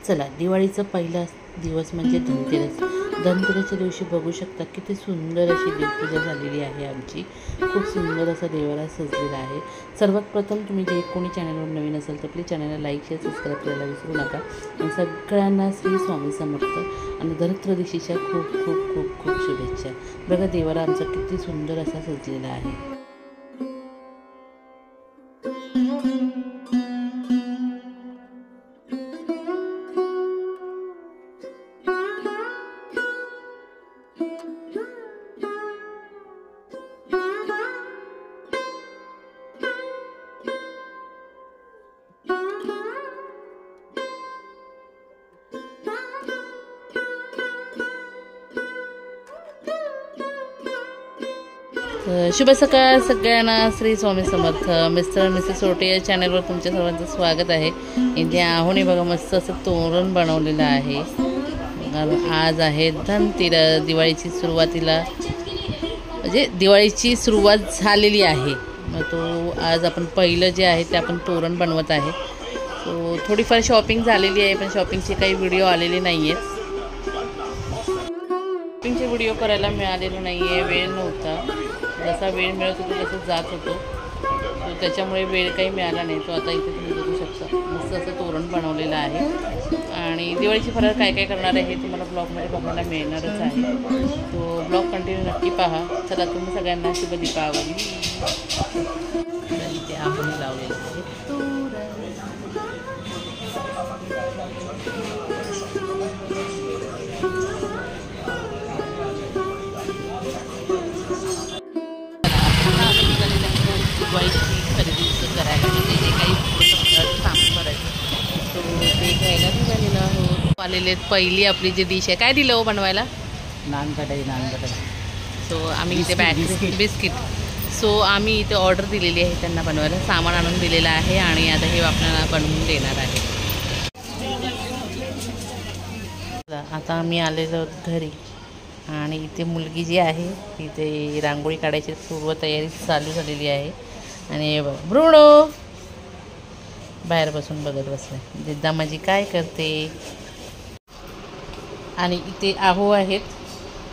चला, दिवाळीचा पहिला दिवस म्हणजे धनतेरस. धनतेरसच्या दिवशी बघू शकता किती सुंदर अशी देवपूजा झालेली आहे आमची. खूप सुंदर असा देवारा सजलेला आहे. सर्वात प्रथम तुम्ही जे कोणी चॅनलवर नवीन असाल तर प्लीज चॅनलला लाईक शेअर सबस्क्राईब करायला विसरू नका. आणि सगळ्यांना श्री स्वामी समर्थ आणि धनत्रयोदशीच्या खूप खूप खूप खूप शुभेच्छा. बघा, देवारा आमचा किती सुंदर असा सजलेला आहे. शुभ सकाळ सगळ्यांना. Shri Swami Samarth. Mister Mrs sauté या चॅनलवर तुमच्या सर्वांचं स्वागत आहे. इथे आहोने बघा मस्त असं तोरण बनवलेलं आहे. आज आहे धनतेरस. दिवाळीची सुरुवातीला म्हणजे दिवाळीची सुरुवात झालेली आहे. मग तो आज आपण पहिलं जे आहे ते आपण तोरण बनवत आहे. तो थोडीफार शॉपिंग झालेली आहे, पण शॉपिंगचे काही व्हिडिओ आलेले नाही आहेत. शॉपिंगचे व्हिडिओ करायला मिळालेलं नाही आहे, वेळ नव्हता. जसा वेळ मिळत होतो तसं जात होतो, तो त्याच्यामुळे वेळ काही मिळाला नाही. तो आता इथे तुम्ही बघू शकता मस्त असं तोरण बनवलेलं आहे. आणि दिवाळीची फराळ काय काय करणार आहे हे तुम्हाला ब्लॉगमध्ये बघायला मिळणारच आहे. तो ब्लॉग कंटिन्यू नक्की पहा. चला, तुम्ही सगळ्यांना शुभ दीपावली. इथे आपण लावलेलं आहे दिवाळीची खरेदी करायला, म्हणजे जे काही सामान भरायचं तो ते घ्यायला निघालेलं आहोत. आलेले पहिली आपली जी डिश आहे, काय दिलं हो बनवायला? नान कढई. सो आम्ही इथे बिस्किट. सो आम्ही इथे ऑर्डर दिलेली आहे त्यांना बनवायला, सामान आणून दिलेलं आहे आणि आता हे आपल्याला बनवून देणार आहे. आता आम्ही आलेलो आहोत घरी आणि इथे मुलगी जी आहे इथे रांगोळी काढायची पूर्व तयारी चालू झालेली आहे. आणि ब्रुनो बाहेर बसून बघत बसले जिद्दा माझी काय करते. आणि इथे आहो आहेत,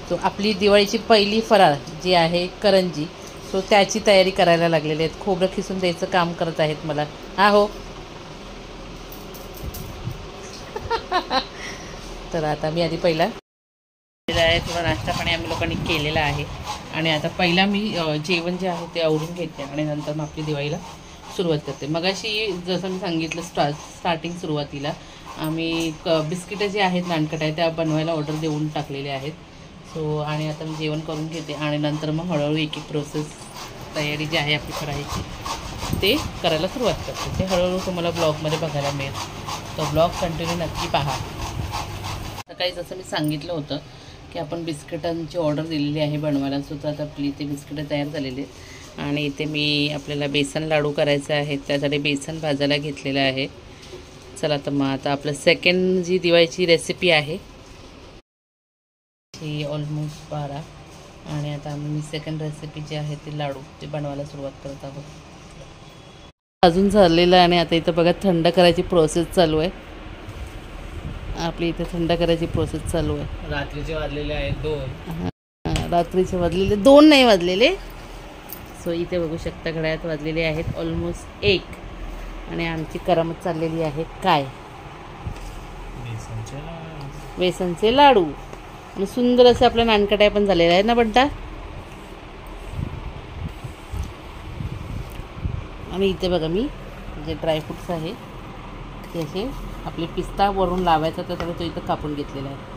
तो आपली दिवाळीची पहिली फराळ जी आहे करंजी, सो त्याची तयारी करायला लागलेली आहेत. खोबरं खिसून द्यायचं काम करत आहेत मला. आहो तर आता मी आधी पहिला आहे थोडा नाश्ता पाणी आम्ही लोकांनी केलेला आहे. आणि आता पहिला मी जेवण जे आहे ते आवरून घेते आणि नंतर मग आपली दिवाळीला सुरुवात करते. मगाशी जसं मी सांगितलं स्टार्टिंग सुरुवातीला आम्ही बिस्किटं जे आहेत नानकट्या त्या बनवायला ऑर्डर देऊन टाकलेले आहेत. सो आणि आता मी जेवण करून घेते आणि नंतर मग हळूहळू एक एक प्रोसेस तयारी जी आहे आपली करायची ते करायला सुरुवात करते. ते हळूहळू तुम्हाला ब्लॉगमध्ये बघायला मिळेल, तो ब्लॉग कंटिन्यू नक्की पहा. सकाळी जसं मी सांगितलं होतं की आपण बिस्किटांची ऑर्डर दिलेली आहे बनवायला, सुद्धा आता आपली ते बिस्किटं तयार झालेले आहेत. आणि इथे मी आपल्याला बेसन लाडू करायचं आहे, त्यासाठी बेसन भाजायला घेतलेलं आहे. चला, तर मग आता आपलं सेकंड जी दिवाळीची रेसिपी आहे ही ऑलमोस्ट 12. आणि आता आम्ही सेकंड रेसिपी जी आहे ते लाडू ते बनवायला सुरुवात करत आहोत. अजून झालेलं आहे आणि आता इथं बघा थंड करायची प्रोसेस चालू आहे. आपली इथे थंड करायची प्रोसेस चालू आहे. रात्रीचे वाजलेले आहेत 2. रात्रीचे वाजलेले 2 नाही वाजलेले. सो इथे बघू शकता घड्याळात वाजलेले आहेत ऑलमोस्ट 1. आणि आमची करामत चाललेली आहे काय, बेसनचे लाडू. आणि सुंदर असे आपल्या नानकट्या पण झालेल्या आहेत ना बंटा. आणि इथे बघा मी जे ड्रायफ्रूट्स आहे ते असे आपले पिस्ता वरून लावायचा तर तो इथं कापून घेतलेला आहे.